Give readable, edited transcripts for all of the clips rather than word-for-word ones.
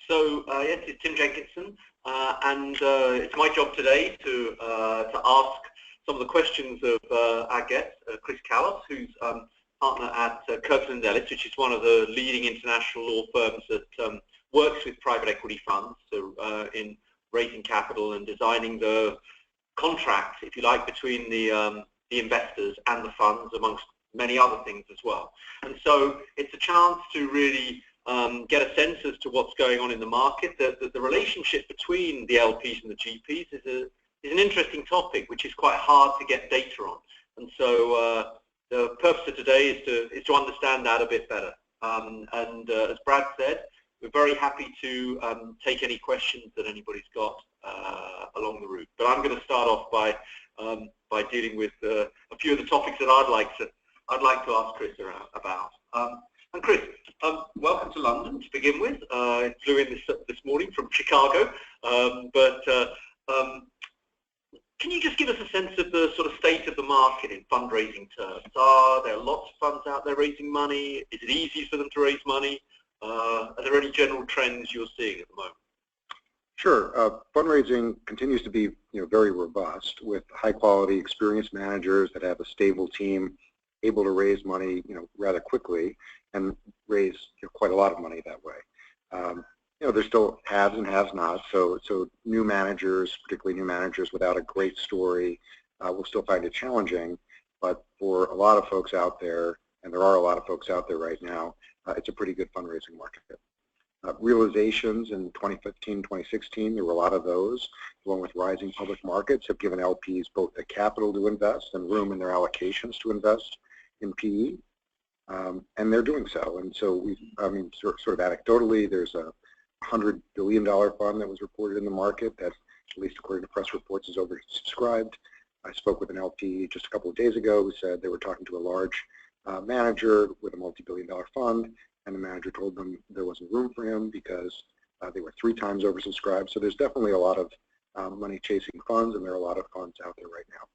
Yes, it's Tim Jenkinson, and it's my job today to ask some of the questions of our guest, Chris Callas, who's partner at Kirkland & Ellis, which is one of the leading international law firms that works with private equity funds, so in raising capital and designing the contract, if you like, between the investors and the funds, amongst many other things as well. And so it's a chance to really get a sense as to what's going on in the market. The relationship between the LPs and the GPs is an interesting topic, which is quite hard to get data on. And so the purpose of today is to understand that a bit better. As Brad said, we're very happy to take any questions that anybody's got along the route. But I'm going to start off by dealing with a few of the topics that I'd like to ask Chris about. And Chris, welcome to London to begin with. I flew in this morning from Chicago, can you just give us a sense of the sort of state of the market in fundraising terms? Are there lots of funds out there raising money? Is it easy for them to raise money? Are there any general trends you're seeing at the moment? Sure. Fundraising continues to be very robust, with high-quality, experienced managers that have a stable team able to raise money rather quickly and raise quite a lot of money that way. There's still haves and have-nots, so new managers, particularly new managers without a great story, will still find it challenging. But for a lot of folks out there, and there are a lot of folks out there right now, it's a pretty good fundraising market. Realizations in 2015, 2016, there were a lot of those, along with rising public markets, have given LPs both the capital to invest and room in their allocations to invest in PE, and they're doing so. And so sort of anecdotally, there's a $100 billion fund that was reported in the market that, at least according to press reports, is oversubscribed. I spoke with an LP just a couple of days ago who said they were talking to a large manager with a multi-billion-dollar fund, and the manager told them there wasn't room for him because they were 3 times oversubscribed. So there's definitely a lot of money chasing funds, and there are a lot of funds out there right now.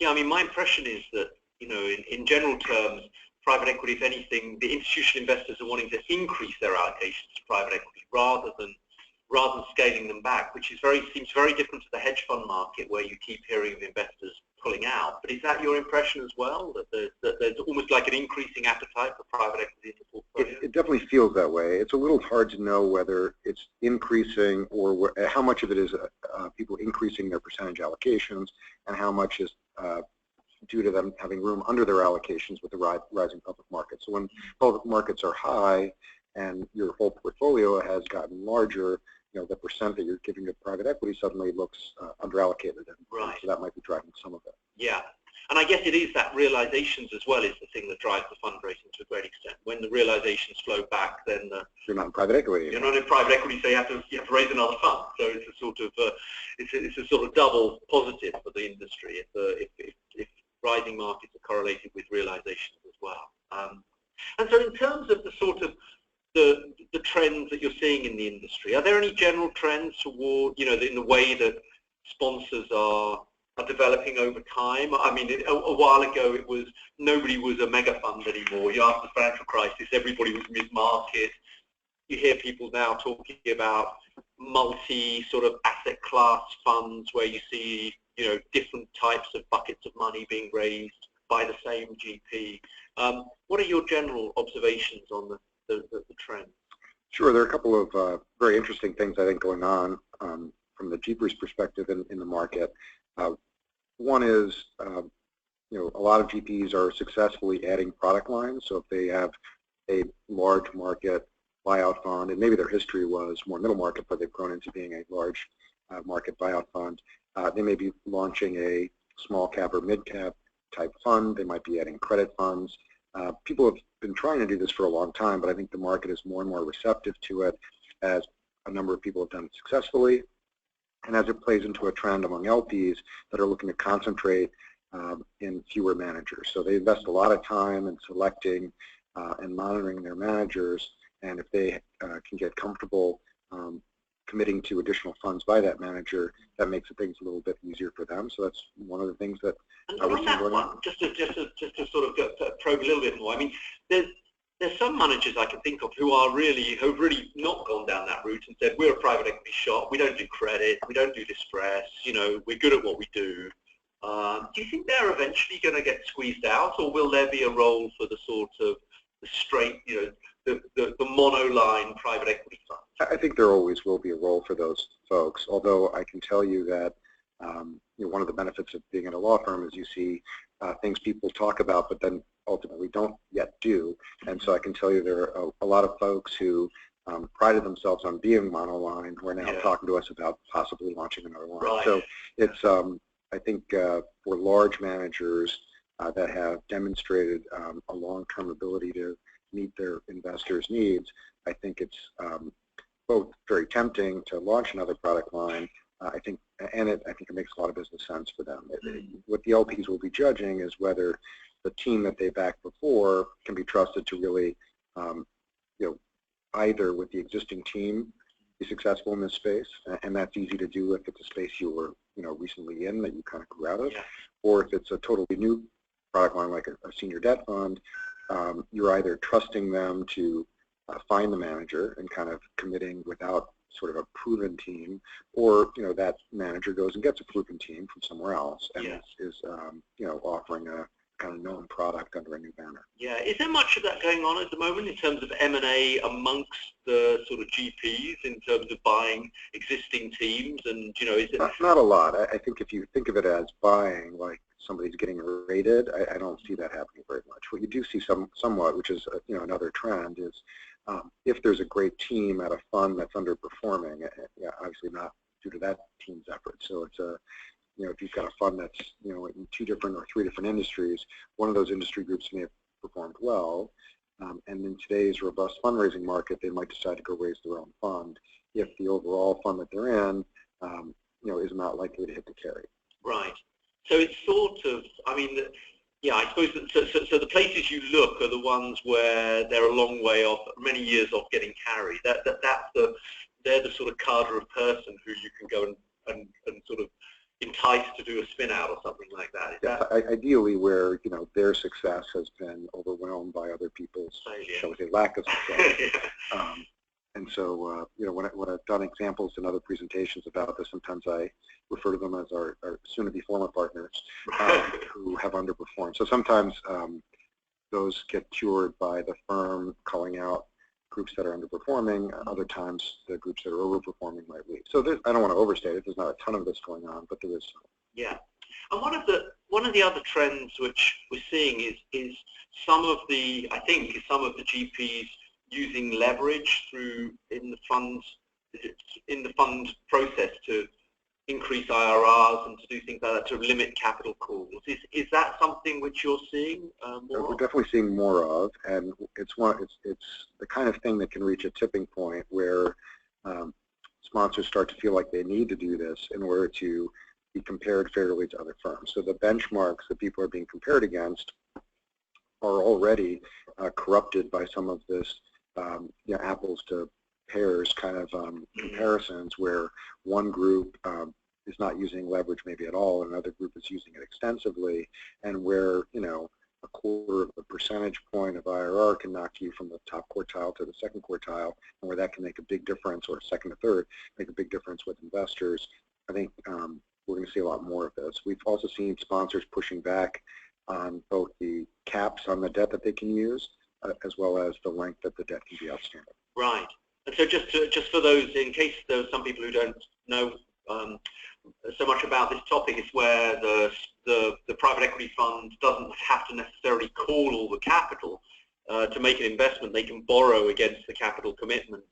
Yeah, I mean, my impression is that, in general terms, private equity, if anything, the institutional investors are wanting to increase their allocations to private equity rather than scaling them back, which seems very different to the hedge fund market, where you keep hearing of investors pulling out. But is that your impression as well, that there's almost like an increasing appetite for private equity in the portfolio? It definitely feels that way. It's a little hard to know whether it's increasing or how much of it is people increasing their percentage allocations and how much is due to them having room under their allocations with the rising public markets. So when public markets are high and your whole portfolio has gotten larger, the percent that you're giving to private equity suddenly looks underallocated, and right. So that might be driving some of it. Yeah, and I guess it is that realizations as well is the thing that drives the fundraising to a great extent. When the realizations flow back, then you're not in private equity. You're not in private equity, so you have to raise another fund. So it's a sort of double positive for the industry if rising markets are correlated with realizations as well. And so in terms of the sort of the trends that you're seeing in the industry, are there any general trends toward, in the way that sponsors are developing over time? I mean, a while ago it was nobody was a mega fund anymore. After the financial crisis, everybody was mid-market. You hear people now talking about multi sort of asset class funds where you see different types of buckets of money being raised by the same GP. What are your general observations on the trend? Sure, there are a couple of very interesting things I think going on from the GP's perspective in the market. One is, a lot of GPs are successfully adding product lines. So if they have a large market buyout fund, and maybe their history was more middle market, but they've grown into being a large market buyout fund, they may be launching a small cap or mid cap type fund. They might be adding credit funds. People have been trying to do this for a long time, but I think the market is more and more receptive to it as a number of people have done it successfully, and as it plays into a trend among LPs that are looking to concentrate in fewer managers. So they invest a lot of time in selecting and monitoring their managers, and if they can get comfortable committing to additional funds by that manager, that makes things a little bit easier for them. So that's one of the things that we're seeing going on. Just to sort of probe a little bit more. I mean, there's some managers I can think of who have really not gone down that route. route and said, we're a private equity shop, we don't do credit, we don't do distress, you know, we're good at what we do. Do you think they're eventually going to get squeezed out, or will there be a role for the sort of the straight, you know, the monoline private equity fund? I think there always will be a role for those folks, although I can tell you that you know, one of the benefits of being in a law firm is you see things people talk about but then ultimately don't yet do. And so I can tell you there are a lot of folks who prided themselves on being monoline who are now talking to us about possibly launching another line. Right. So it's, I think for large managers that have demonstrated a long-term ability to meet their investors' needs, I think it's both very tempting to launch another product line, I think it makes a lot of business sense for them. What the LPs will be judging is whether the team that they backed before can be trusted to really, you know, either with the existing team be successful in this space, and that's easy to do if it's a space you were, you know, recently in that you kind of grew out of, or if it's a totally new product line like a senior debt fund, you're either trusting them to find the manager and kind of committing without sort of a proven team, or you know that manager goes and gets a proven team from somewhere else and is you know, offering a kind of known product under a new banner. Yeah, is there much of that going on at the moment in terms of M&A amongst the sort of GPs in terms of buying existing teams, and you know, is it not a lot? I think if you think of it as buying, like somebody's getting rated, I don't see that happening very much. What you do see somewhat, which is you know, another trend, is if there's a great team at a fund that's underperforming, obviously not due to that team's effort. So it's a, you know, if you've got a fund that's, you know, in 2 different or 3 different industries, one of those industry groups may have performed well, and in today's robust fundraising market, they might decide to go raise their own fund if the overall fund that they're in, you know, is not likely to hit the carry. Right. So it's sort of, I mean, yeah, I suppose that, so the places you look are the ones where they're a long way off, many years off getting carried. They're the sort of cadre of person who you can go and sort of entice to do a spin out or something like that. Ideally, where you know their success has been overwhelmed by other people's, shall we say, lack of success. And so, you know, when I've done examples in other presentations about this, sometimes I refer to them as our soon-to-be former partners who have underperformed. So sometimes those get cured by the firm calling out groups that are underperforming. Other times, the groups that are overperforming might leave. So I don't want to overstate it. There's not a ton of this going on, but there is some. Yeah. And one of the other trends which we're seeing is some of the GPs using leverage in the fund process to increase IRRs and to do things like that, to limit capital calls. Is that something which you're seeing more of? We're definitely seeing more of, and it's the kind of thing that can reach a tipping point where sponsors start to feel like they need to do this in order to be compared fairly to other firms. So the benchmarks that people are being compared against are already corrupted by some of this you know, apples to pears kind of comparisons, where one group is not using leverage maybe at all, and another group is using it extensively, and where, you know, a quarter of a percentage point of IRR can knock you from the top quartile to the second quartile, and where that can make a big difference, or second to third, make a big difference with investors. I think we're going to see a lot more of this. We've also seen sponsors pushing back on both the caps on the debt that they can use, as well as the length that the debt can be outstanding. Right. And so just for those, in case there are some people who don't know so much about this topic, it's where the private equity fund doesn't have to necessarily call all the capital to make an investment. They can borrow against the capital commitment,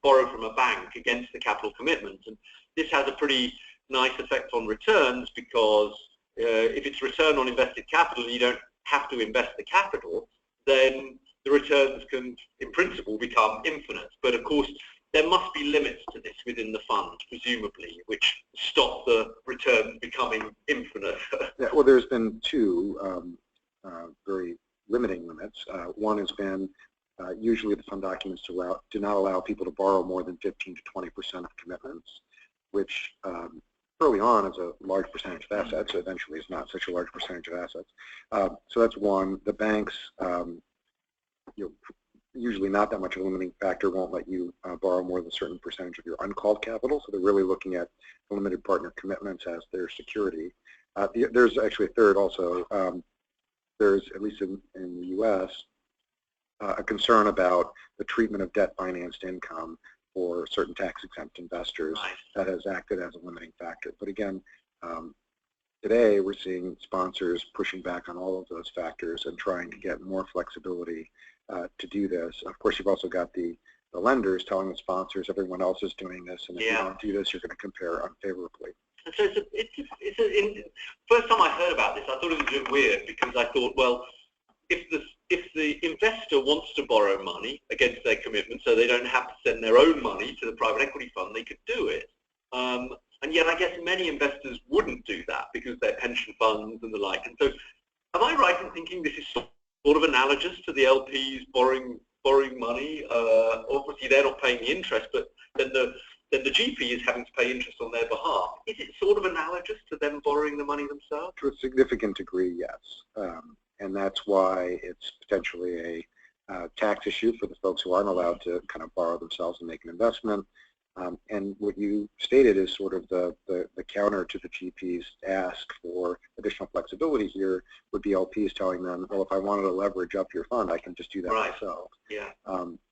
borrow from a bank against the capital commitment. And this has a pretty nice effect on returns, because if it's return on invested capital and you don't have to invest the capital, then the returns can, in principle, become infinite. But of course, there must be limits to this within the fund, presumably, which stop the returns becoming infinite. Yeah, well, there's been 2 very limiting limits. One has been usually the fund documents do not allow people to borrow more than 15 to 20% of commitments, which early on is a large percentage of assets. So eventually, it's not such a large percentage of assets. So that's one. The banks, you know, usually not that much of a limiting factor, won't let you borrow more than a certain percentage of your uncalled capital. So they're really looking at the limited partner commitments as their security. There's actually a third also. There's, at least in the U.S., a concern about the treatment of debt-financed income for certain tax-exempt investors that has acted as a limiting factor. But again, today we're seeing sponsors pushing back on all of those factors and trying to get more flexibility to do this. Of course, you've also got the lenders telling the sponsors everyone else is doing this, and if you don't do this, you're going to compare unfavorably. And so first time I heard about this, I thought it was a bit weird, because I thought, well, if the investor wants to borrow money against their commitment, so they don't have to send their own money to the private equity fund, they could do it. And yet, I guess many investors wouldn't do that because they're pension funds and the like. And so, am I right in thinking this is sort of analogous to the LPs borrowing money? Obviously, they're not paying the interest, but then the GP is having to pay interest on their behalf. Is it sort of analogous to them borrowing the money themselves? To a significant degree, yes. And that's why it's potentially a tax issue for the folks who aren't allowed to kind of borrow themselves and make an investment. And what you stated is sort of the counter to the GP's ask for additional flexibility here would be LPs telling them, well, if I wanted to leverage up your fund, I can just do that myself. Yeah.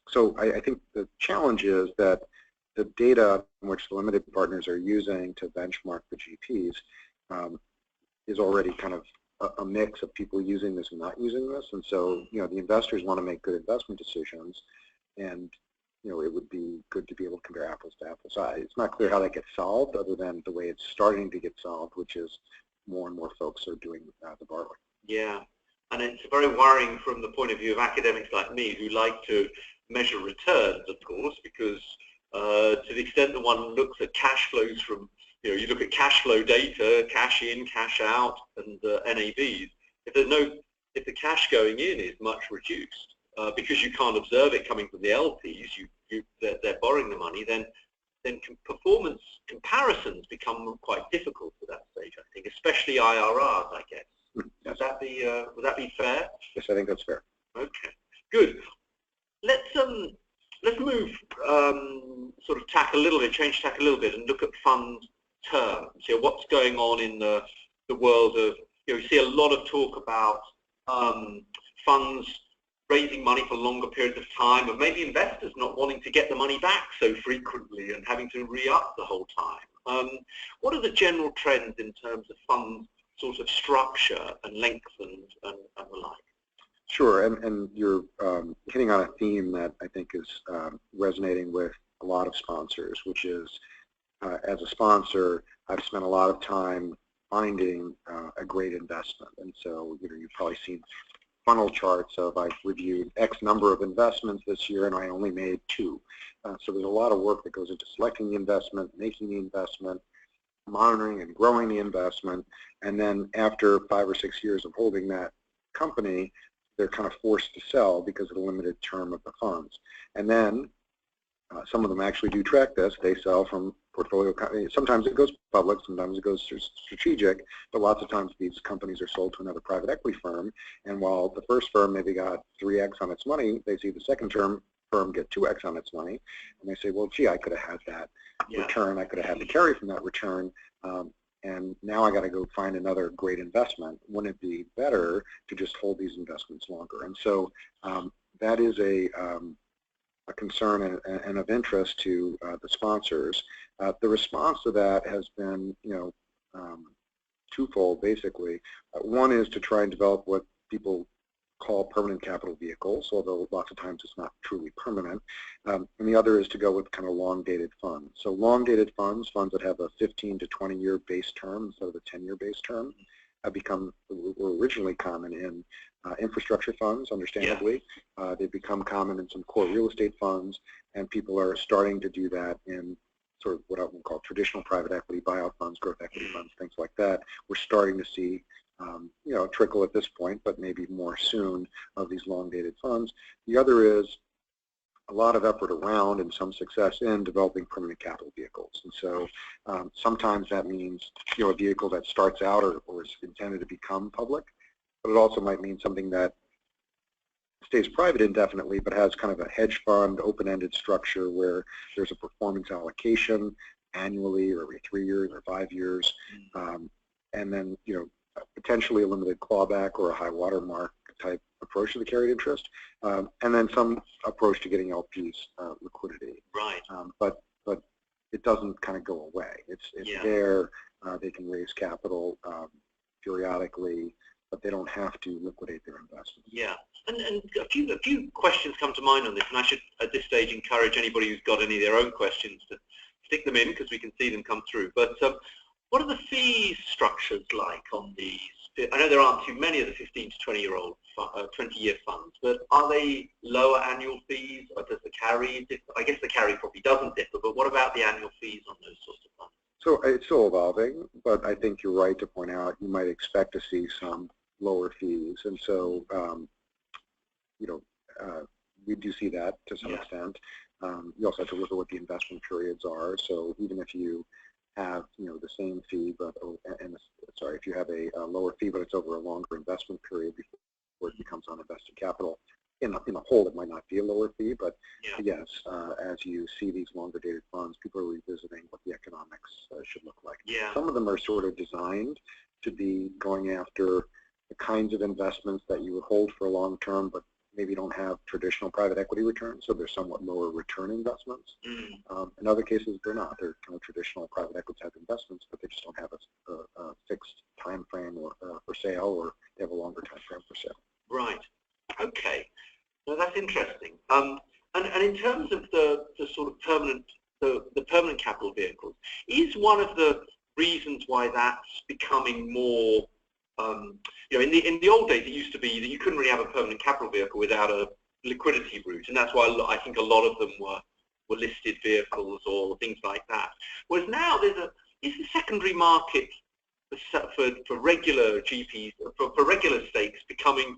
So I think the challenge is that the data in which the limited partners are using to benchmark the GPs is already kind of a mix of people using this and not using this. And so, the investors want to make good investment decisions, and it would be good to be able to compare apples to apples. It's not clear how that gets solved, other than the way it's starting to get solved, which is more and more folks are doing the borrowing. Yeah, and it's very worrying from the point of view of academics like me, who like to measure returns, of course, because to the extent that one looks at cash flows from, you look at cash flow data, cash in, cash out, and NAVs. If the cash going in is much reduced, because you can't observe it coming from the LPs, they're borrowing the money, then performance comparisons become quite difficult at that stage, I think, especially IRRs, I guess. Yes. Would that be fair? Yes, I think that's fair. Okay, good. Let's move sort of change tack a little bit, and look at fund terms. What's going on in the world of, you see a lot of talk about funds raising money for longer periods of time, and maybe investors not wanting to get the money back so frequently and having to re-up the whole time. What are the general trends in terms of fund sort of structure and length and the like? Sure, and you're hitting on a theme that I think is resonating with a lot of sponsors, which is, as a sponsor, I've spent a lot of time finding a great investment. And so, you've probably seen funnel charts of, I've reviewed X number of investments this year and I only made 2. So there's a lot of work that goes into selecting the investment, making the investment, monitoring and growing the investment, and then after 5 or 6 years of holding that company, they're kind of forced to sell because of the limited term of the funds. And then some of them actually do track this. They sell from portfolio companies. Sometimes it goes public, sometimes it goes strategic, but lots of times these companies are sold to another private equity firm, and while the first firm maybe got 3x on its money, they see the second term firm get 2x on its money, and they say, well, gee, I could have had that return, I could have had the carry from that return, and now I got to go find another great investment. Wouldn't it be better to just hold these investments longer? And so that is a concern and of interest to the sponsors. The response to that has been, twofold, basically. One is to try and develop what people call permanent capital vehicles, although lots of times it's not truly permanent. And the other is to go with kind of long-dated funds. So long-dated funds that have a 15 to 20-year base term instead of a 10-year base term, were originally common in infrastructure funds, understandably. Yeah. They've become common in some core real estate funds, and people are starting to do that in sort of what I would call traditional private equity, buyout funds, growth equity funds, things like that. We're starting to see a trickle at this point, but maybe more soon, of these long-dated funds. The other is a lot of effort around and some success in developing permanent capital vehicles. And so sometimes that means a vehicle that starts out or is intended to become public, but it also might mean something that stays private indefinitely, but has kind of a hedge fund, open-ended structure where there's a performance allocation annually or every 3 years or 5 years, and then, you know, potentially a limited clawback or a high watermark type approach to the carried interest, and then some approach to getting LPs liquidity. Right. But it doesn't kind of go away. It's there. They can raise capital periodically, but they don't have to liquidate their investments. Yeah, and a few questions come to mind on this, and I should at this stage encourage anybody who's got any of their own questions to stick them in because we can see them come through. But what are the fee structures like on these? I know there aren't too many of the 15 to 20-year funds, but are they lower annual fees, or does the carry differ? I guess the carry probably doesn't differ, but what about the annual fees on those sorts of funds? So it's still evolving, but I think you're right to point out you might expect to see some lower fees, and so you know, we do see that to some extent. You also have to look at what the investment periods are. So even if you have, you know, the same fee, but if you have a lower fee, but it's over a longer investment period before it becomes uninvested capital, in the whole, it might not be a lower fee, but yes, as you see these longer dated funds, people are revisiting what the economics should look like. Some of them are sort of designed to be going after the kinds of investments that you would hold for a long term, but maybe don't have traditional private equity returns, so they're somewhat lower return investments. In other cases, they're not. They're kind of traditional private equity type investments, but they just don't have a fixed time frame or for sale, or they have a longer time frame for sale. Right. Okay. Now that's interesting. And in terms of the sort of permanent capital vehicles, is one of the reasons why that's becoming more you know, in the old days, it used to be that you couldn't really have a permanent capital vehicle without a liquidity route, and that's why I think a lot of them were listed vehicles or things like that. Whereas now is the secondary market for regular GPs, for regular stakes, becoming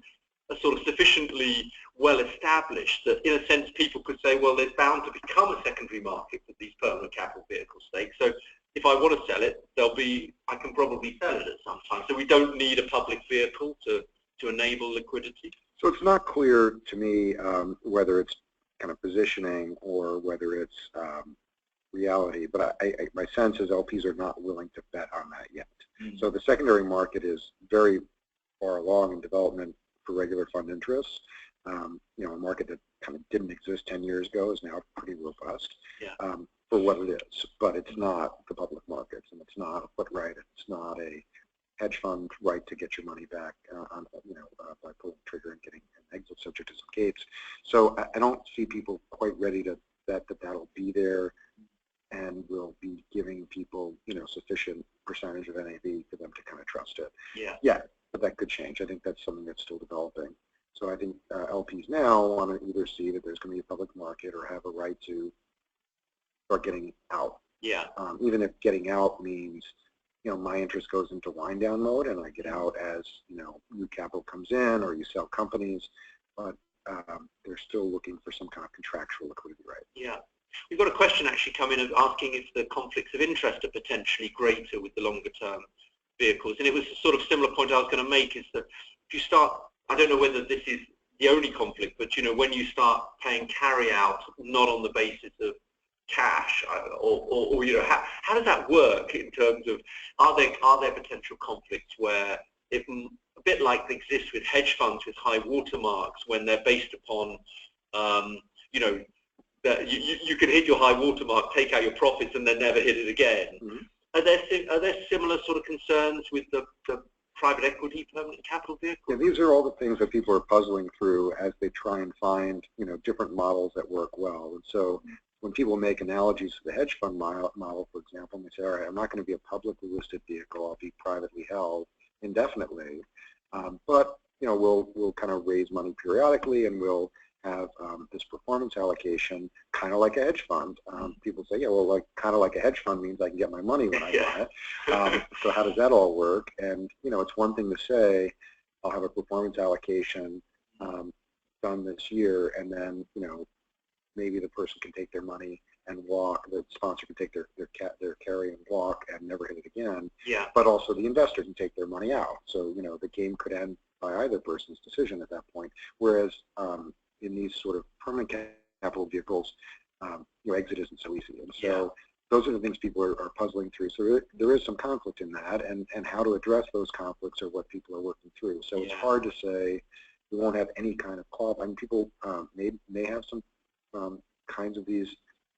a sort of sufficiently well established that, in a sense, people could say, well, there's bound to become a secondary market for these permanent capital vehicle stakes. So if I want to sell it, I can probably sell it at some time. So we don't need a public vehicle to enable liquidity. So it's not clear to me whether it's kind of positioning or whether it's reality, but my sense is LPs are not willing to bet on that yet. So the secondary market is very far along in development for regular fund interests. You know, a market that kind of didn't exist 10 years ago is now pretty robust. For what it is, but it's not the public markets, and it's not a put right, it's not a hedge fund right to get your money back by pulling the trigger and getting an exit subject to some gates. So I don't see people quite ready to bet that that'll be there and will be giving people, you know, sufficient percentage of NAV for them to kind of trust it. But that could change. I think that's something that's still developing. So I think LPs now want to either see that there's going to be a public market or have a right to start getting out. Even if getting out means, you know, my interest goes into wind down mode and I get out as, you know, new capital comes in or you sell companies, but they're still looking for some kind of contractual liquidity right. We've got a question actually coming in asking if the conflicts of interest are potentially greater with the longer term vehicles, and it was a sort of similar point I was going to make, is that if you start, I don't know whether this is the only conflict, but, you know, when you start paying carry out not on the basis of cash, or you know, how does that work in terms of, are there potential conflicts where, if a bit like exists with hedge funds with high watermarks, when they're based upon you know, that you can hit your high watermark, take out your profits, and then never hit it again. Are there similar sort of concerns with the private equity permanent capital vehicle? These are all the things that people are puzzling through as they try and find, you know, different models that work well. And so when people make analogies to the hedge fund model, for example, and they say, all right, I'm not going to be a publicly listed vehicle, I'll be privately held indefinitely, but, you know, we'll kind of raise money periodically, and we'll have this performance allocation, kind of like a hedge fund. People say, yeah, well, like kind of like a hedge fund means I can get my money when I want it. So how does that all work? And, you know, it's one thing to say, I'll have a performance allocation done this year, and then, you know, maybe the person can take their money and walk, the sponsor can take their carry and walk and never hit it again. But also the investor can take their money out. So, you know, the game could end justify either person's decision at that point. Whereas in these sort of permanent capital vehicles, exit isn't so easy. And so those are the things people are puzzling through. So there is some conflict in that, and how to address those conflicts are what people are working through. So it's hard to say we won't have any kind of call. I mean, people may have some kinds of these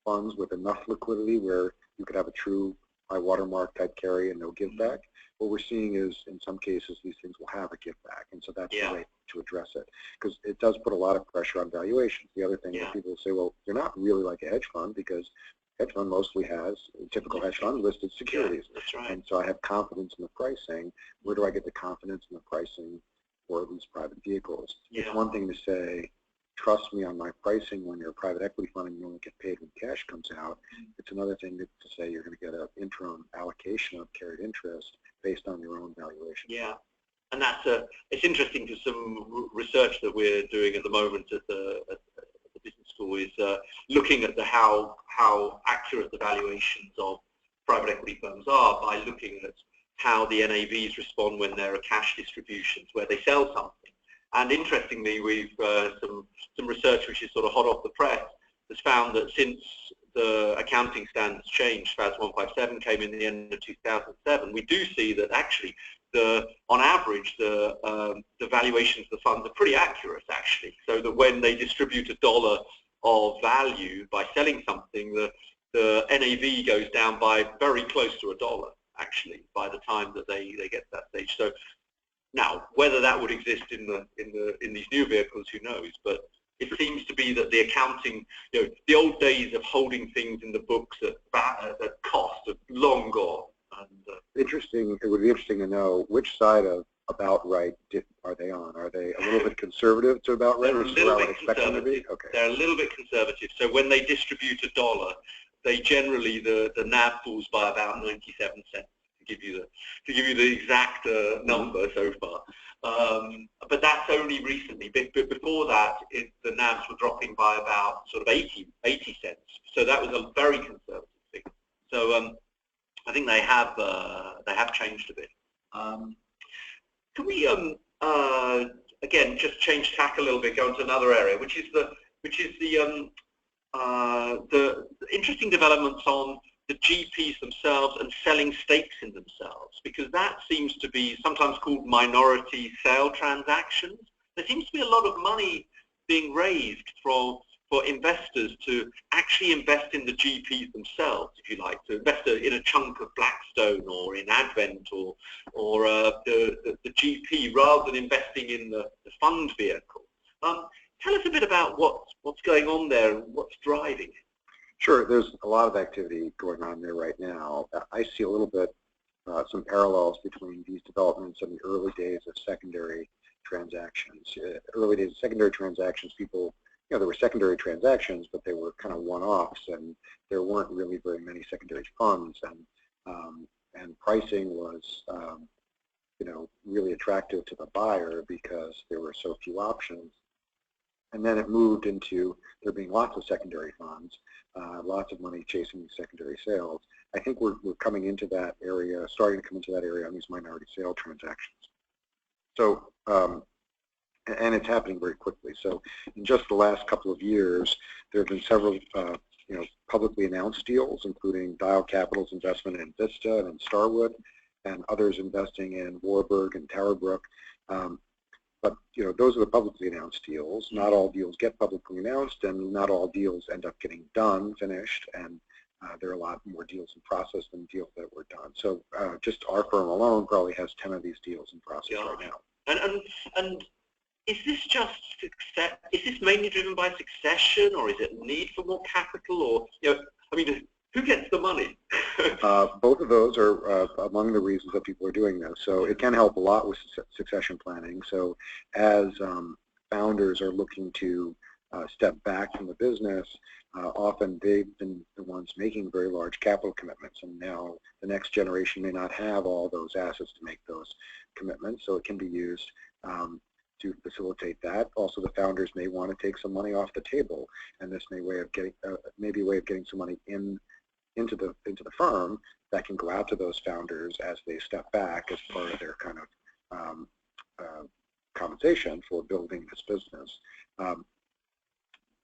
funds with enough liquidity where you could have a true high watermark type carry and no give back. What we're seeing is, in some cases, these things will have a give back, and so that's the way to address it, because it does put a lot of pressure on valuations. The other thing that people say, well, they're not really like a hedge fund, because hedge fund mostly has, a typical hedge fund, listed securities. That's right. And so I have confidence in the pricing. Where do I get the confidence in the pricing for these private vehicles? It's one thing to say, trust me on my pricing when you're a private equity fund and you only get paid when cash comes out. It's another thing to say you're going to get an interim allocation of carried interest based on your own valuation. Yeah, and it's interesting, because some research that we're doing at the moment at the business school is looking at how accurate the valuations of private equity firms are by looking at how the NAVs respond when there are cash distributions, where they sell something. And interestingly, we've some research which is sort of hot off the press has found that since the accounting standards changed, FAS 157 came in the end of 2007, we do see that actually on average the valuations of the funds are pretty accurate, actually. So that when they distribute $1 of value by selling something, the NAV goes down by very close to $1, actually, by the time that they get to that stage. So now, whether that would exist in these new vehicles, who knows? But it seems to be that the accounting, the old days of holding things in the books at cost are long gone. And, interesting. It would be interesting to know which side of about right are they on? Are they a little bit conservative to about right? They're a little bit conservative. Okay. They're a little bit conservative. So when they distribute $1, they generally the NAV falls by about 97 cents. To give you the exact number so far, but that's only recently. But before that, the NAVs were dropping by about sort of 80 cents. So that was a very conservative figure. So I think they have changed a bit. Can we again just change tack a little bit, go into another area, which is the interesting developments on the GPs themselves and selling stakes in themselves, because that seems to be sometimes called minority sale transactions. There seems to be a lot of money being raised for investors to actually invest in the GPs themselves, if you like, to invest in a chunk of Blackstone or in Advent or the GP, rather than investing in the fund vehicle. Tell us a bit about what's going on there and what's driving it. Sure, there's a lot of activity going on there right now. I see a little bit some parallels between these developments and the early days of secondary transactions. Early days of secondary transactions, people, there were secondary transactions, but they were kind of one-offs, and there weren't really very many secondary funds, and pricing was, really attractive to the buyer because there were so few options. And then it moved into there being lots of secondary funds, lots of money chasing these secondary sales. I think we're coming into that area, starting to come into that area on these minority sale transactions. So, and it's happening very quickly. So in just the last couple of years, there have been several, publicly announced deals, including Dial Capital's investment in Vista and in Starwood, and others investing in Warburg and Towerbrook. But those are the publicly announced deals. Not all deals get publicly announced, and not all deals end up getting done, finished, and there are a lot more deals in process than deals that were done. So just our firm alone probably has 10 of these deals in process right now. And is this just success? Is this mainly driven by succession, or is it need for more capital, or who gets the money? Both of those are among the reasons that people are doing this. So it can help a lot with succession planning. So as founders are looking to step back from the business, often they've been the ones making very large capital commitments, and now the next generation may not have all those assets to make those commitments, so it can be used to facilitate that. Also, the founders may want to take some money off the table, and this may be a way of getting some money into the firm that can go out to those founders as they step back as part of their kind of compensation for building this business.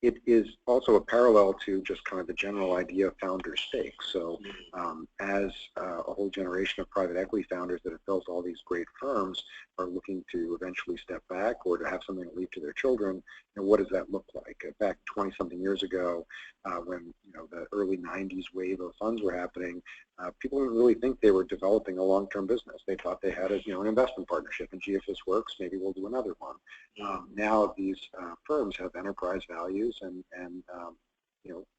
It is also a parallel to just kind of the general idea of founder stakes. So as a whole generation of private equity founders that have built all these great firms are looking to eventually step back or to have something to leave to their children, what does that look like? Back 20-something years ago, when the early 90s wave of funds were happening, people didn't really think they were developing a long-term business. They thought they had an investment partnership, and gee, if this works, maybe we'll do another one. Now these firms have enterprise values, and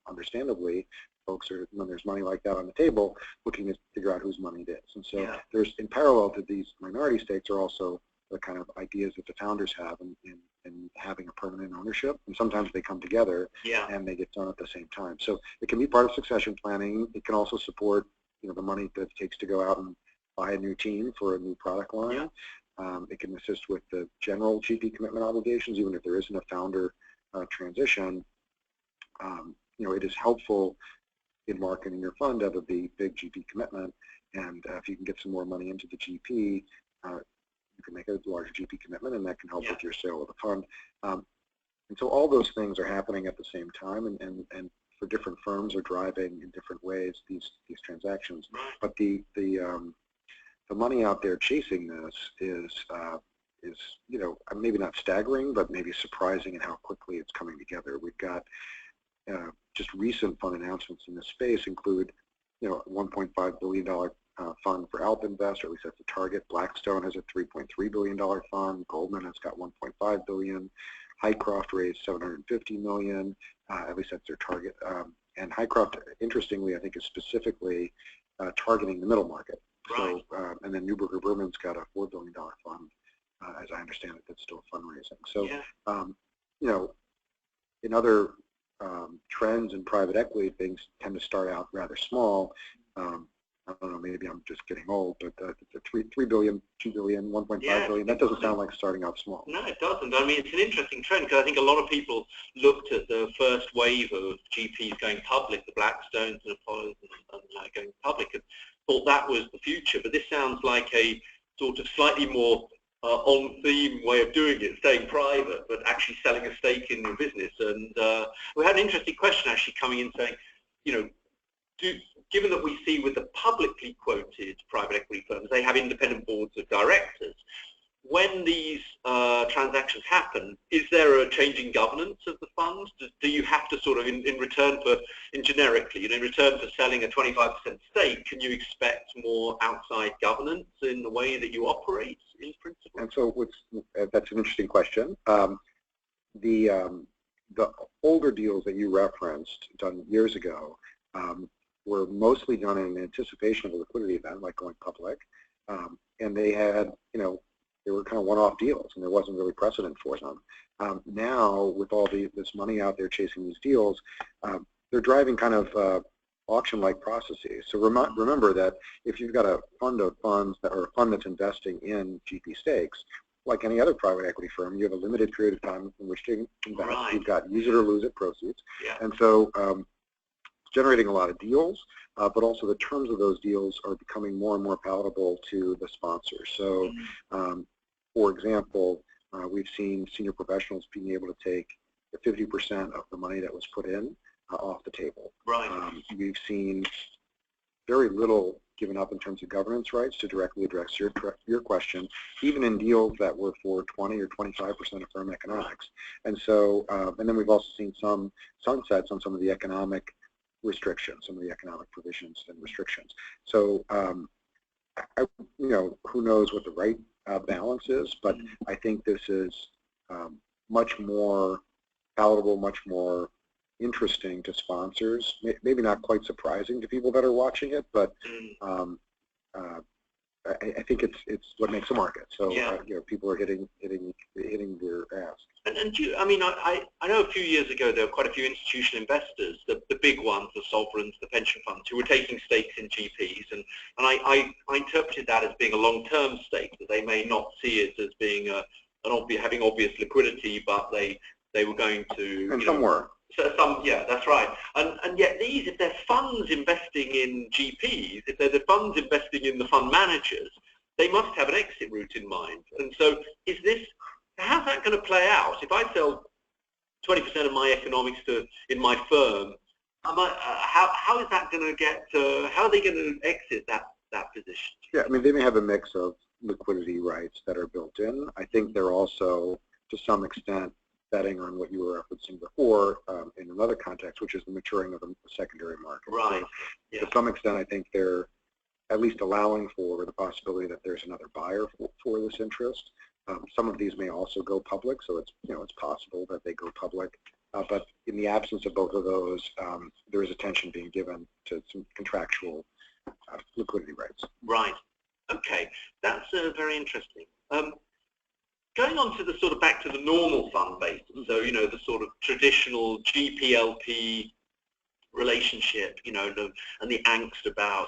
understandably, folks are, when there's money like that on the table, looking to figure out whose money it is. And so there's, in parallel to these minority stakes, are also the kind of ideas that the founders have in having a permanent ownership, and sometimes they come together and they get done at the same time. So it can be part of succession planning. It can also support the money that it takes to go out and buy a new team for a new product line. It can assist with the general GP commitment obligations, even if there isn't a founder transition. It is helpful in marketing your fund to have a big GP commitment, and if you can get some more money into the GP, you can make a larger GP commitment, and that can help with your sale of the fund. And so all those things are happening at the same time, and for different firms are driving in different ways these transactions. But the money out there chasing this is maybe not staggering, but maybe surprising in how quickly it's coming together. We've got just recent fund announcements in this space include $1.5 billion fund for AlpInvest, or at least that's the target. Blackstone has a $3.3 billion fund. Goldman has got $1.5 billion. Hycroft raised $750 million. At least that's their target. And Hycroft, interestingly, I think is specifically targeting the middle market. So, and then Neuberger Berman's got a $4 billion fund, as I understand it, that's still fundraising. So, in other trends in private equity, things tend to start out rather small. I don't know, maybe I'm just getting old, but the $3 billion, $2 billion, $1.5 billion, that doesn't sound like starting out small. No, it doesn't. I mean, it's an interesting trend, because I think a lot of people looked at the first wave of GPs going public, the Blackstones and Apollos and going public, and thought that was the future. But this sounds like a sort of slightly more on-theme way of doing it, staying private, but actually selling a stake in your business. And we had an interesting question actually coming in saying, given that we see with the publicly quoted private equity firms, they have independent boards of directors. When these transactions happen, is there a change in governance of the funds? Do you have to sort of, in return for, generically, in return for selling a 25% stake, can you expect more outside governance in the way that you operate, in principle? And so that's an interesting question. The older deals that you referenced, done years ago, were mostly done in anticipation of a liquidity event, like going public, and they had, they were kind of one-off deals, and there wasn't really precedent for them. Now, with all this money out there chasing these deals, they're driving kind of auction-like processes. So remember that if you've got a fund of funds or a fund that's investing in GP stakes, like any other private equity firm, you have a limited period of time in which to invest. You've got use it or lose it proceeds, and so generating a lot of deals, but also the terms of those deals are becoming more and more palatable to the sponsors. So, for example, we've seen senior professionals being able to take 50% of the money that was put in off the table. We've seen very little given up in terms of governance rights, to directly address your question, even in deals that were for 20 or 25% of firm economics. And so, and then we've also seen some sunsets on some of the economic restrictions, some of the economic provisions and restrictions. So, who knows what the right balance is, but I think this is much more palatable, much more interesting to sponsors, maybe not quite surprising to people that are watching it, but I think it's what makes a market. So people are hitting their ask. And do you, I mean, I know a few years ago there were quite a few institutional investors, the big ones, the sovereigns, the pension funds, who were taking stakes in GPs, and I interpreted that as being a long-term stake, that they may not see it as being having obvious liquidity, but they were going to. And some were. So that's right. And yet these, if they're funds investing in GPs, if they're the funds investing in the fund managers, they must have an exit route in mind. And so is this how's that going to play out? If I sell 20% of my economics in my firm, how is that going to get? How are they going to exit that position? Yeah, I mean, they may have a mix of liquidity rights that are built in. I think they're also, to some extent, betting on what you were referencing before in another context, which is the maturing of the secondary market. Right. So yeah. To some extent, I think they're at least allowing for the possibility that there's another buyer for this interest. Some of these may also go public, so it's it's possible that they go public. But in the absence of both of those, there is attention being given to some contractual liquidity rights. Right. Okay, that's very interesting. Going on to the sort of back to the normal fund basis, so the sort of traditional GP-LP relationship, and the angst about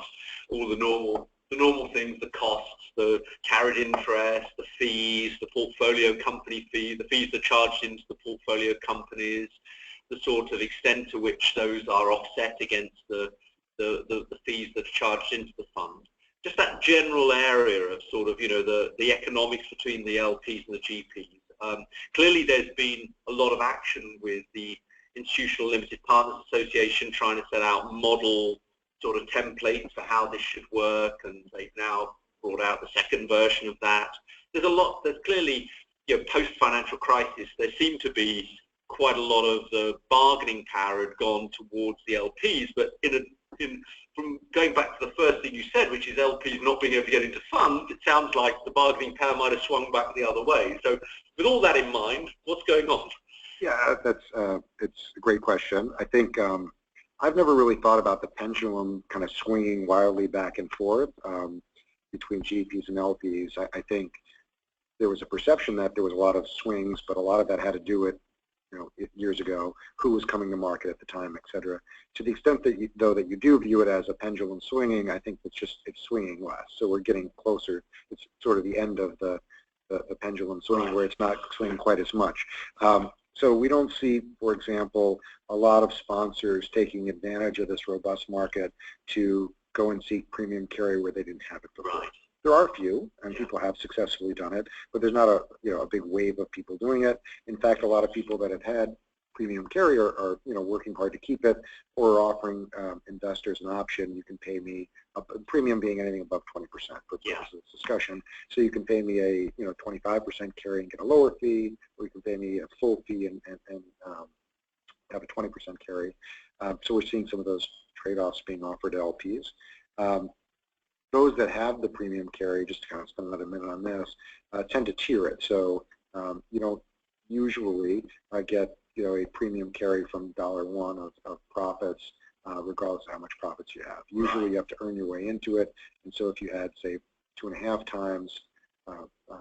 all the normal things, the costs, the carried interest, the fees, the portfolio company fee, the fees that are charged into the portfolio companies, the sort of extent to which those are offset against the fees that are charged into the fund. Just that general area of sort of, the economics between the LPs and the GPs. Clearly there's been a lot of action with the Institutional Limited Partners Association trying to set out model sort of templates for how this should work, and they've now brought out the second version of that. There's clearly, post-financial crisis, there seemed to be quite a lot of the bargaining power had gone towards the LPs, but from going back to the first thing you said, which is LPs not being able to get into funds, it sounds like the bargaining power might have swung back the other way. So with all that in mind, what's going on? Yeah, it's a great question. I think I've never really thought about the pendulum kind of swinging wildly back and forth between GPs and LPs. I think there was a perception that there was a lot of swings, but a lot of that had to do with, years ago, who was coming to market at the time, et cetera. To the extent that you do view it as a pendulum swinging, I think it's swinging less. So we're getting closer. It's sort of the end of the pendulum swinging, where it's not swinging quite as much. So we don't see, for example, a lot of sponsors taking advantage of this robust market to go and seek premium carry where they didn't have it before. Right. There are a few, and people have successfully done it, but there's not a big wave of people doing it. In fact, a lot of people that have had premium carry are working hard to keep it, or offering investors an option. You can pay me a premium, being anything above 20% for purposes of this discussion. So you can pay me a 25% carry and get a lower fee, or you can pay me a full fee and have a 20% carry. So we're seeing some of those trade-offs being offered to LPs. Those that have the premium carry, just to kind of spend another minute on this, tend to tier it. So you don't usually get a premium carry from $1 of profits, regardless of how much profits you have. Usually you have to earn your way into it, and so if you had, say, 2.5 times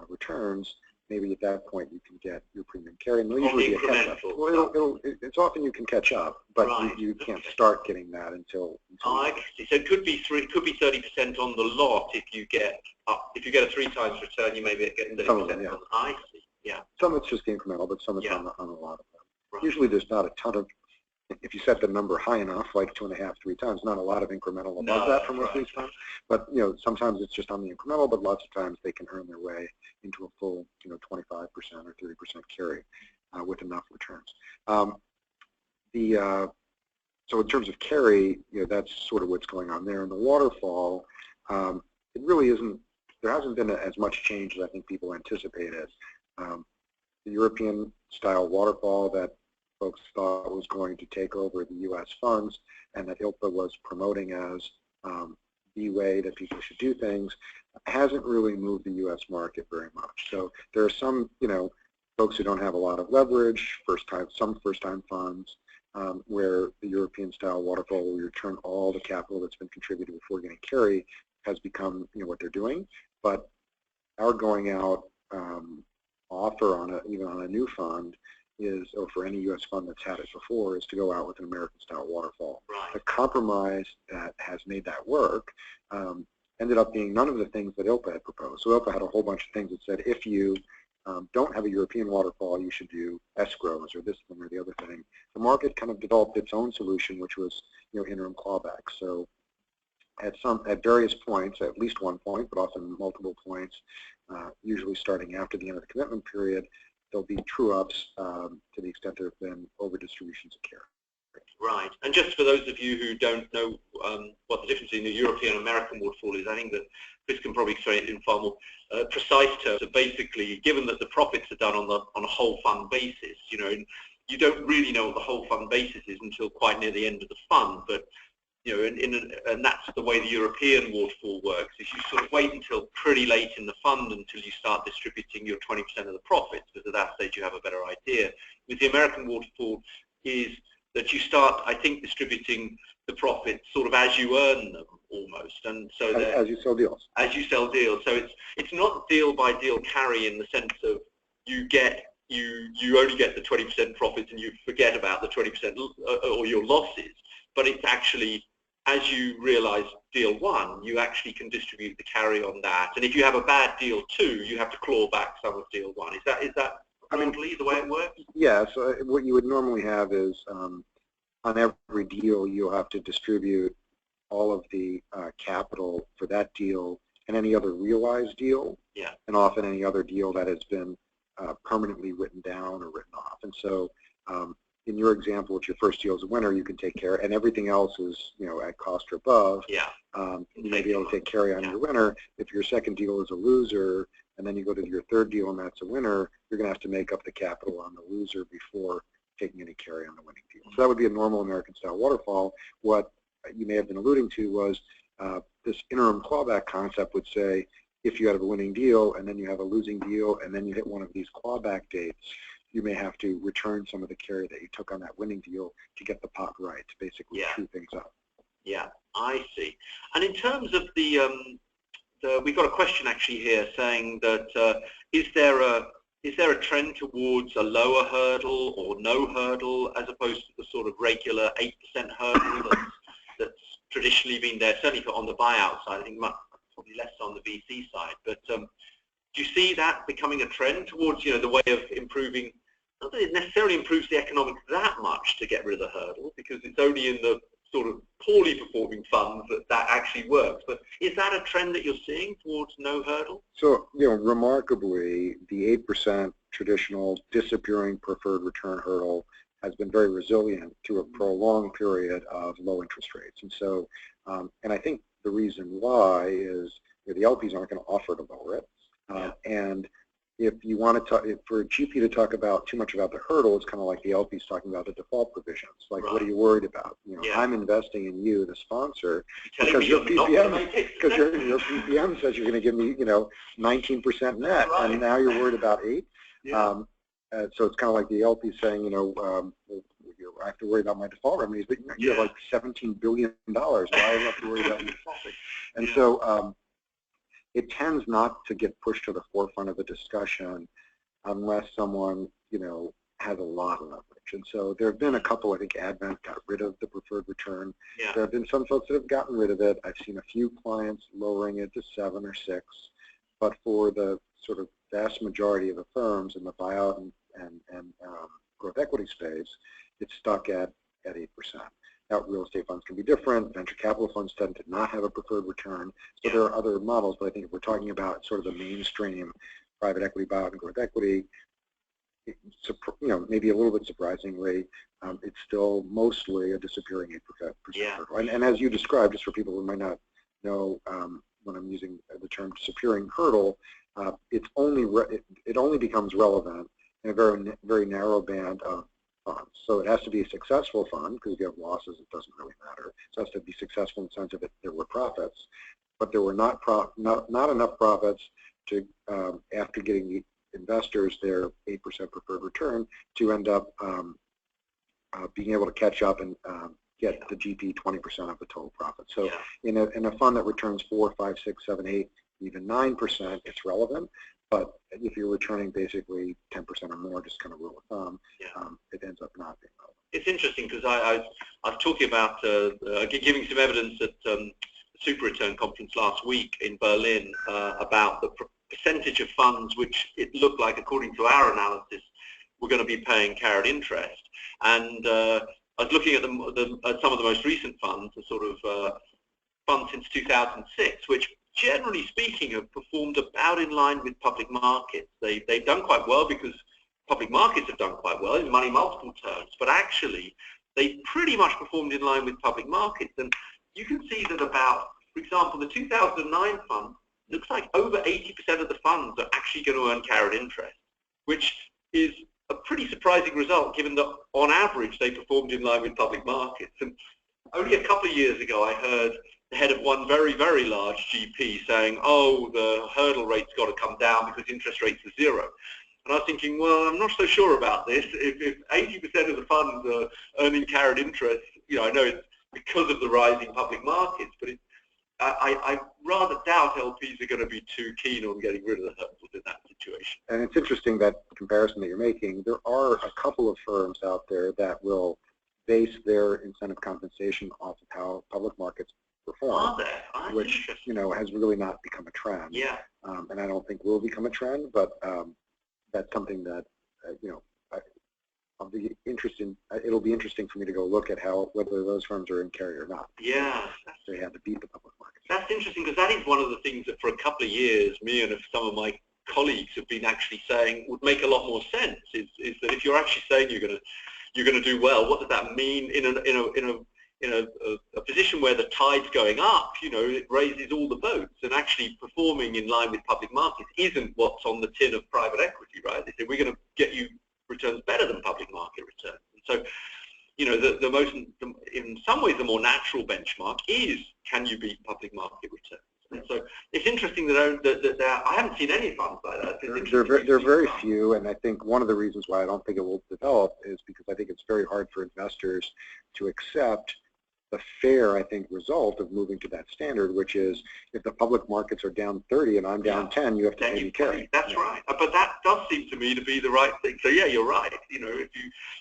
returns, maybe at that point you can get your premium carry. And usually you catch up. Well, it's often you can catch up, but you can't start getting that until I see. So it could be 30% on the lot if you get a 3 times return, you may be getting 30%. On, I see. Yeah. Some it's just incremental, but some it's on a lot of them. Right. Usually there's not a ton of, if you set the number high enough, like 2.5, 3 times, not a lot of incremental above that for most of these funds. But sometimes it's just on the incremental, but lots of times they can earn their way into a full 25% or 30% carry with enough returns. So in terms of carry, that's sort of what's going on there. In the waterfall, it really isn't. There hasn't been as much change as I think people anticipated. The European-style waterfall that folks thought was going to take over the U.S. funds, and that ILPA was promoting as the way that people should do things, hasn't really moved the U.S. market very much. So there are some, folks who don't have a lot of leverage, some first-time funds, where the European-style waterfall will return all the capital that's been contributed before getting carry has become, what they're doing. But our going out offer even on a new fund is, or for any U.S. fund that's had it before, is to go out with an American-style waterfall. Right. The compromise that has made that work ended up being none of the things that ILPA had proposed. So ILPA had a whole bunch of things that said, if you don't have a European waterfall, you should do escrows or this thing or the other thing. The market kind of developed its own solution, which was interim clawbacks. So at various points, at least one point, but often multiple points, usually starting after the end of the commitment period, there'll be true-ups to the extent there have been over-distributions of carry. Right, and just for those of you who don't know what the difference in the European and American waterfall is, I think that Chris can probably explain it in far more precise terms. So basically, given that the profits are done on a whole fund basis, you don't really know what the whole fund basis is until quite near the end of the fund. But and that's the way the European waterfall works. Is you sort of wait until pretty late in the fund until you start distributing your 20% of the profits, because at that stage you have a better idea. With the American waterfall is that you start, I think, distributing the profits sort of as you earn them almost, and so as you sell deals. As you sell deals, so it's not deal by deal carry in the sense of you only get the 20% profits and you forget about the 20% or your losses, but it's actually, as you realize deal one, you actually can distribute the carry on that, and if you have a bad deal two, you have to claw back some of deal one. Is that broadly the way it works? Yeah, so what you would normally have is on every deal you'll have to distribute all of the capital for that deal and any other realized deal, yeah, and often any other deal that has been permanently written down or written off. And so in your example, if your first deal is a winner, you can take care, and everything else is at cost or above. Yeah, you may be able to take carry on your winner. If your second deal is a loser, and then you go to your third deal and that's a winner, you're going to have to make up the capital on the loser before taking any carry on the winning deal. So that would be a normal American-style waterfall. What you may have been alluding to was this interim clawback concept would say, if you have a winning deal and then you have a losing deal and then you hit one of these clawback dates, you may have to return some of the carry that you took on that winning deal to get the pot right, to basically true things up. Yeah, I see. And in terms of we've got a question actually here saying that is there a trend towards a lower hurdle or no hurdle as opposed to the sort of regular 8% hurdle that's traditionally been there, certainly on the buyout side, I think probably less on the VC side. But do you see that becoming a trend towards the way of improving? Not that it necessarily improves the economics that much to get rid of the hurdle, because it's only in the sort of poorly performing funds that actually works. But is that a trend that you're seeing towards no hurdle? So, remarkably, the 8% traditional disappearing preferred return hurdle has been very resilient through a prolonged period of low interest rates. And so, and I think the reason why is the LPs aren't going to offer to lower it. And if you want to talk, for a GP to talk about too much about the hurdle, it's kind of like the LPs talking about the default provisions. Like, what are you worried about? I'm investing in you, the sponsor, because your PPM, your PPM says you're going to give me, 19% net, and now you're worried about 8. So it's kind of like the LP saying, I have to worry about my default remedies, but you have like $17 billion. Why do I have to worry about you defaulting? And so it tends not to get pushed to the forefront of the discussion unless someone, has a lot of leverage. And so there have been a couple, I think Advent got rid of the preferred return. There have been some folks that have gotten rid of it. I've seen a few clients lowering it to 7 or 6, but for the sort of vast majority of the firms in the buyout and growth equity space, it's stuck at 8%. Now, real estate funds can be different. Venture capital funds tend to not have a preferred return. So there are other models, but I think if we're talking about sort of the mainstream private equity, buyout, and growth equity, maybe a little bit surprisingly, it's still mostly a disappearing 8% hurdle. And as you described, just for people who might not know, when I'm using the term disappearing hurdle, it only becomes relevant in a very, very narrow band of funds. So it has to be a successful fund, because if you have losses, it doesn't really matter. So it has to be successful in the sense of there were profits, but there were not enough profits to, after getting the investors their 8% preferred return, to end up being able to catch up and get the GP 20% of the total profit. So in a fund that returns 4, 5, 6, 7, 8, even 9%, it's relevant. But if you're returning basically 10% or more, just kind of rule of thumb, it ends up not being relevant. It's interesting because I was talking about giving some evidence at the Super Return conference last week in Berlin about the percentage of funds which it looked like, according to our analysis, were going to be paying carried interest. And I was looking at some of the most recent funds, the sort of funds since 2006, which generally speaking have performed about in line with public markets. They've done quite well because public markets have done quite well in money multiple terms, but actually they pretty much performed in line with public markets. And you can see that about, for example, the 2009 fund, looks like over 80% of the funds are actually going to earn carried interest, which is a pretty surprising result given that on average they performed in line with public markets. And only a couple of years ago I heard the head of one very, very large GP saying, oh, the hurdle rate's got to come down because interest rates are zero. And I was thinking, well, I'm not so sure about this. If 80% of the funds are earning carried interest, you know, I know it's because of the rising public markets, but I rather doubt LPs are going to be too keen on getting rid of the hurdles in that situation. And it's interesting that comparison that you're making. There are a couple of firms out there that will base their incentive compensation off of how public markets perform, which, you know, has really not become a trend. Yeah. And I don't think will become a trend, but that's something that, you know, I'll be interested. It'll be interesting for me to go look at whether those firms are in carry or not. Yeah. They had to beat the public markets. That's interesting because that is one of the things that for a couple of years, me and some of my colleagues have been actually saying would make a lot more sense. Is that if you're actually saying you're going to do well, what does that mean in a position where the tide's going up? You know, it raises all the boats, and actually performing in line with public markets isn't what's on the tin of private equity, right? They say we're going to get you returns better than public market returns. And so, you know, in some ways the more natural benchmark is, can you beat public market returns? And so it's interesting that I haven't seen any funds like that. There are very few, and I think one of the reasons why I don't think it will develop is because I think it's very hard for investors to accept the fair, I think, result of moving to that standard, which is if the public markets are down 30 and I'm down 10, you have to pay me carry. That's right. But that does seem to me to be the right thing. So yeah, you're right. You know,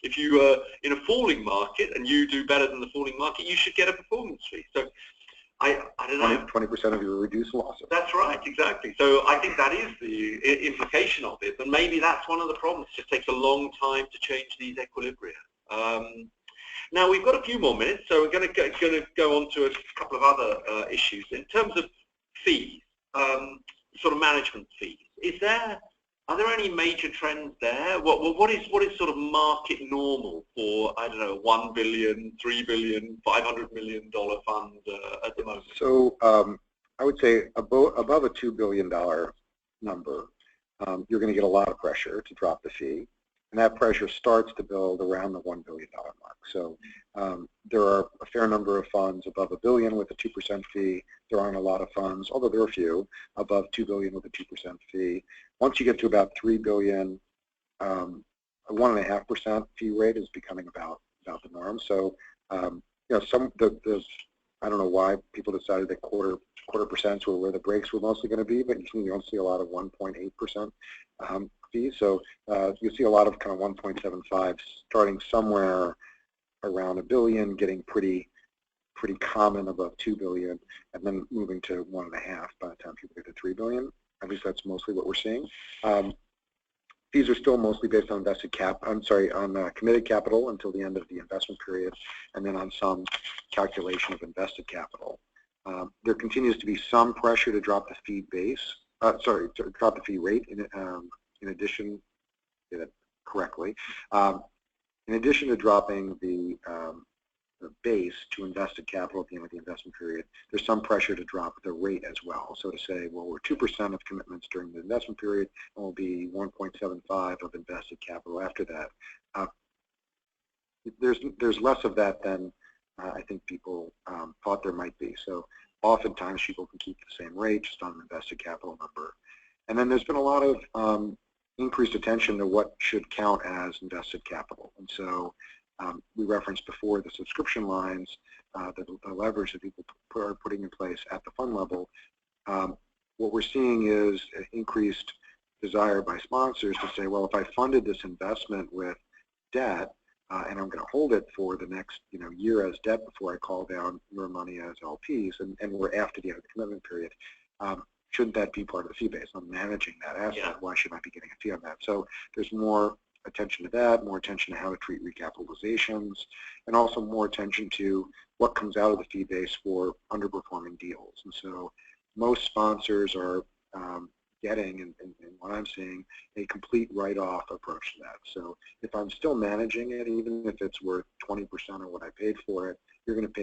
if you in a falling market and you do better than the falling market, you should get a performance fee. So I don't know. 20% of your reduced losses. That's right, exactly. So I think that is the implication of it, and maybe that's one of the problems. It just takes a long time to change these equilibria. Now we've got a few more minutes, so we're going to go on to a couple of other issues in terms of fees, sort of management fees. Are there any major trends there? What is sort of market normal for, I don't know, $1 billion, $3 billion, $500 million fund at the moment? So I would say above a $2 billion number, you're going to get a lot of pressure to drop the fee. And that pressure starts to build around the $1 billion mark. So there are a fair number of funds above $1 billion with a 2% fee. There aren't a lot of funds, although there are a few, above $2 billion with a 2% fee. Once you get to about $3 billion, a 1.5% fee rate is becoming about the norm. So you know, I don't know why people decided that quarter percents were where the breaks were mostly going to be, but you don't see a lot of 1.8% fees. So you see a lot of kind of 1.75 starting somewhere around $1 billion, getting pretty common above $2 billion, and then moving to 1.5 by the time people get to $3 billion. At least that's mostly what we're seeing. Fees are still mostly based on on committed capital until the end of the investment period, and then on some calculation of invested capital. There continues to be some pressure to drop the fee to drop the fee rate in addition, get it correctly. In addition to dropping the base to invested capital at the end of the investment period, there's some pressure to drop the rate as well. So to say, well, we're 2% of commitments during the investment period, and we'll be 1.75 of invested capital after that. There's less of that than I think people thought there might be. So oftentimes people can keep the same rate just on an invested capital number. And then there's been a lot of increased attention to what should count as invested capital. And so we referenced before the subscription lines, the leverage that people are putting in place at the fund level. What we're seeing is an increased desire by sponsors to say, well, if I funded this investment with debt, and I'm going to hold it for the next year as debt before I call down your money as LPs, and we're after the end of the commitment period, shouldn't that be part of the fee base? I'm managing that asset. Yeah. Why should I be getting a fee on that? So there's more attention to that, more attention to how to treat recapitalizations, and also more attention to what comes out of the fee base for underperforming deals. And so most sponsors are getting, and what I'm seeing, a complete write-off approach to that. So if I'm still managing it, even if it's worth 20% of what I paid for it, you're going to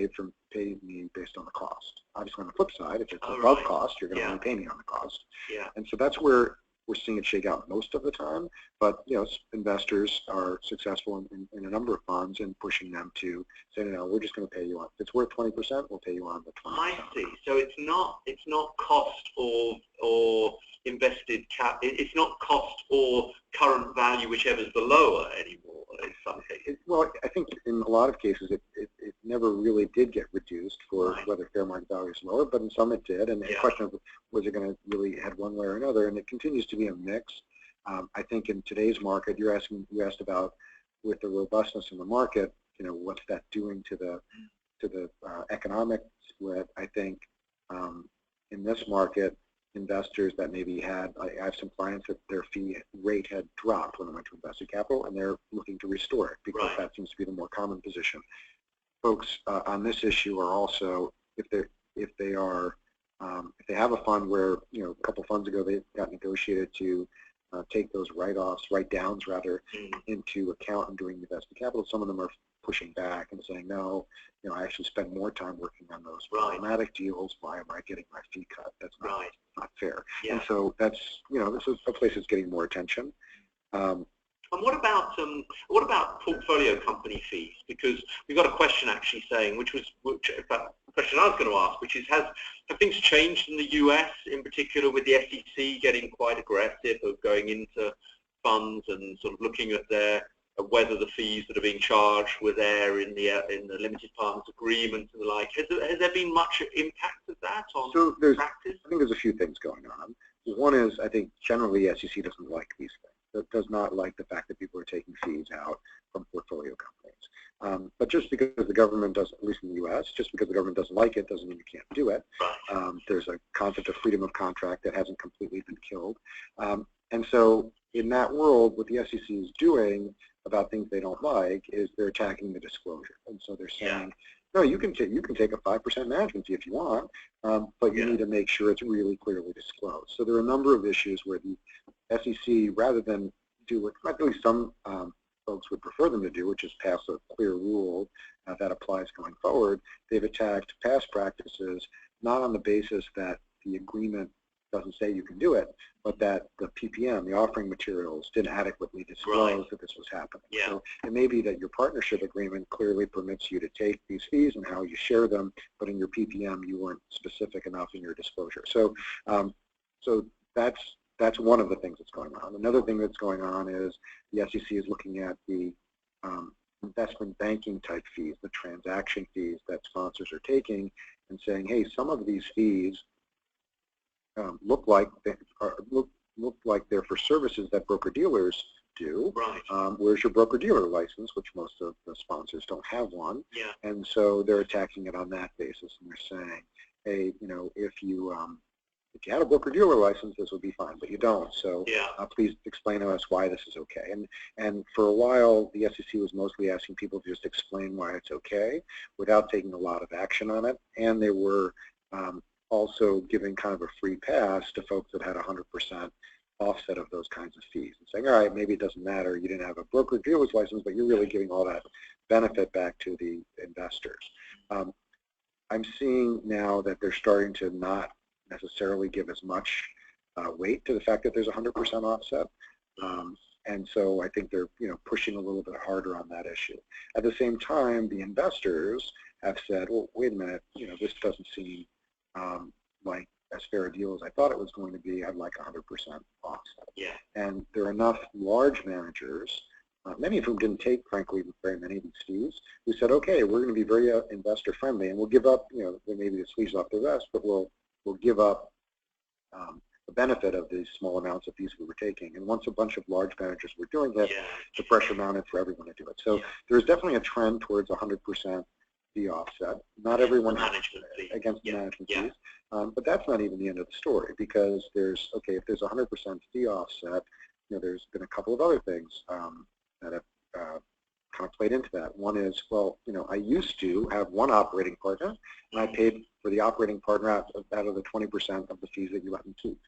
pay me based on the cost. Obviously, on the flip side, if it's above cost, you're going to only pay me on the cost. Yeah. And so that's where we're seeing it shake out most of the time. But investors are successful in a number of funds in pushing them to say, no, we're just going to pay you on. If it's worth 20%, we'll pay you on the 20%. I see. So it's not cost or invested cap. It's not cost or current value, whichever's the lower anymore in some cases. Well, I think in a lot of cases it never really did get reduced for whether fair market value is lower, but in some it did. And the question of was it going to really head one way or another, and it continues to be a mix. I think in today's market, you asked about with the robustness in the market, what's that doing to the economic split. I think in this market, investors that maybe had, I have some clients that their fee rate had dropped when they went to invested capital, and they're looking to restore it because that seems to be the more common position. Folks on this issue are also, if they have a fund where a couple funds ago they got negotiated to take those write-downs rather, into account and doing invested capital. Some of them are pushing back and saying, no, I actually spend more time working on those problematic deals. Why am I getting my fee cut? That's not fair. Yeah. And so that's, this is a place that's getting more attention. And what about portfolio company fees? Because we've got a question actually saying, which in fact, the question I was going to ask, which is, have things changed in the US, in particular with the SEC getting quite aggressive of going into funds and sort of looking at whether the fees that are being charged were there in the limited partners agreement and the like? Has there been much impact of that on practice? I think there's a few things going on. One is, I think generally SEC doesn't like these things. It does not like the fact that people are taking fees out from portfolio companies. But just because the government doesn't, at least in the U.S., just because the government doesn't like it doesn't mean you can't do it. There's a concept of freedom of contract that hasn't completely been killed. And so in that world, what the SEC is doing about things they don't like is they're attacking the disclosure. And so they're saying, no, you can take a 5% management fee if you want, but you need to make sure it's really clearly disclosed. So there are a number of issues where the SEC, rather than do what at least some folks would prefer them to do, which is pass a clear rule that applies going forward, they've attacked past practices not on the basis that the agreement doesn't say you can do it, but that the PPM, the offering materials, didn't adequately disclose that this was happening. So it may be that your partnership agreement clearly permits you to take these fees and how you share them, but in your PPM you weren't specific enough in your disclosure. So, so that's one of the things that's going on. Another thing that's going on is the SEC is looking at the investment banking type fees, the transaction fees that sponsors are taking, and saying, hey, some of these fees look like they're for services that broker-dealers do. Where's your broker-dealer license, which most of the sponsors don't have one. And so they're attacking it on that basis, and they're saying, hey, if you had a broker-dealer license, this would be fine, but you don't. So please explain to us why this is okay. And for a while, the SEC was mostly asking people to just explain why it's okay without taking a lot of action on it. And they were also giving kind of a free pass to folks that had 100% offset of those kinds of fees and saying, all right, maybe it doesn't matter. You didn't have a broker-dealer's license, but you're really giving all that benefit back to the investors. I'm seeing now that they're starting to not necessarily give as much weight to the fact that there's 100% offset. And so I think they're pushing a little bit harder on that issue. At the same time, the investors have said, well, wait a minute, this doesn't seem like as fair a deal as I thought it was going to be. I'd like 100% offset. And there are enough large managers, many of whom didn't take, frankly, very many of these fees, who said, okay, we're going to be very investor friendly, and we'll give up, maybe the sleeves off the vest, but we'll give up the benefit of these small amounts of fees we were taking. And once a bunch of large managers were doing it, the pressure mounted for everyone to do it. So there's definitely a trend towards 100% fee offset. Not everyone against the management fees, but that's not even the end of the story, because there's, if there's 100% fee offset, there's been a couple of other things that have kind of played into that. One is, well, I used to have one operating partner, and I paid for the operating partner out of the 20% of the fees that you let me keep.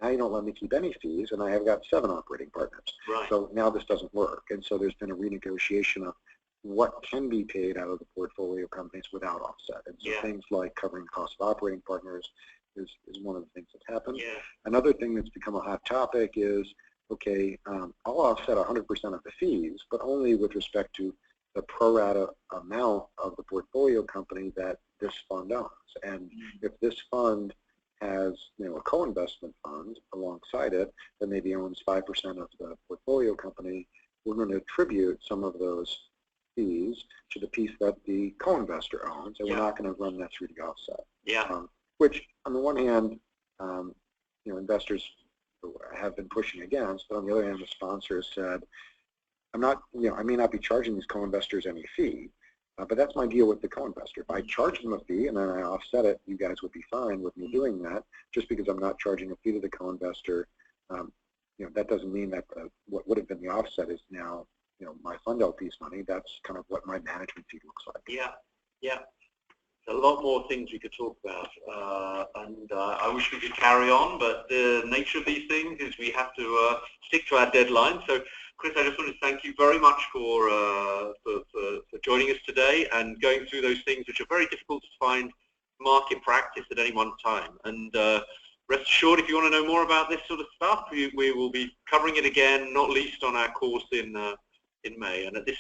now you don't let me keep any fees, and I have got 7 operating partners. Right. So now this doesn't work. And so there's been a renegotiation of what can be paid out of the portfolio companies without offset. And so things like covering costs of operating partners is one of the things that's happened. Yeah. Another thing that's become a hot topic is, okay, I'll offset 100% of the fees, but only with respect to the pro rata amount of the portfolio company that this fund owns. And if this fund has, a co-investment fund alongside it that maybe owns 5% of the portfolio company, we're going to attribute some of those fees to the piece that the co-investor owns, and we're not going to run that through the offset. Yeah. Which, on the one hand, investors have been pushing against, but on the other hand, the sponsors said, I may not be charging these co-investors any fee, but that's my deal with the co-investor. If I charge them a fee and then I offset it, you guys would be fine with me doing that. Just because I'm not charging a fee to the co-investor, that doesn't mean that what would have been the offset is now, my fund LP's money. That's kind of what my management fee looks like. Yeah, yeah. A lot more things we could talk about, and I wish we could carry on, but the nature of these things is we have to stick to our deadline. So, Chris, I just want to thank you very much for joining us today and going through those things which are very difficult to find market practice at any one time. And rest assured, if you want to know more about this sort of stuff, we will be covering it again, not least on our course in May. And at this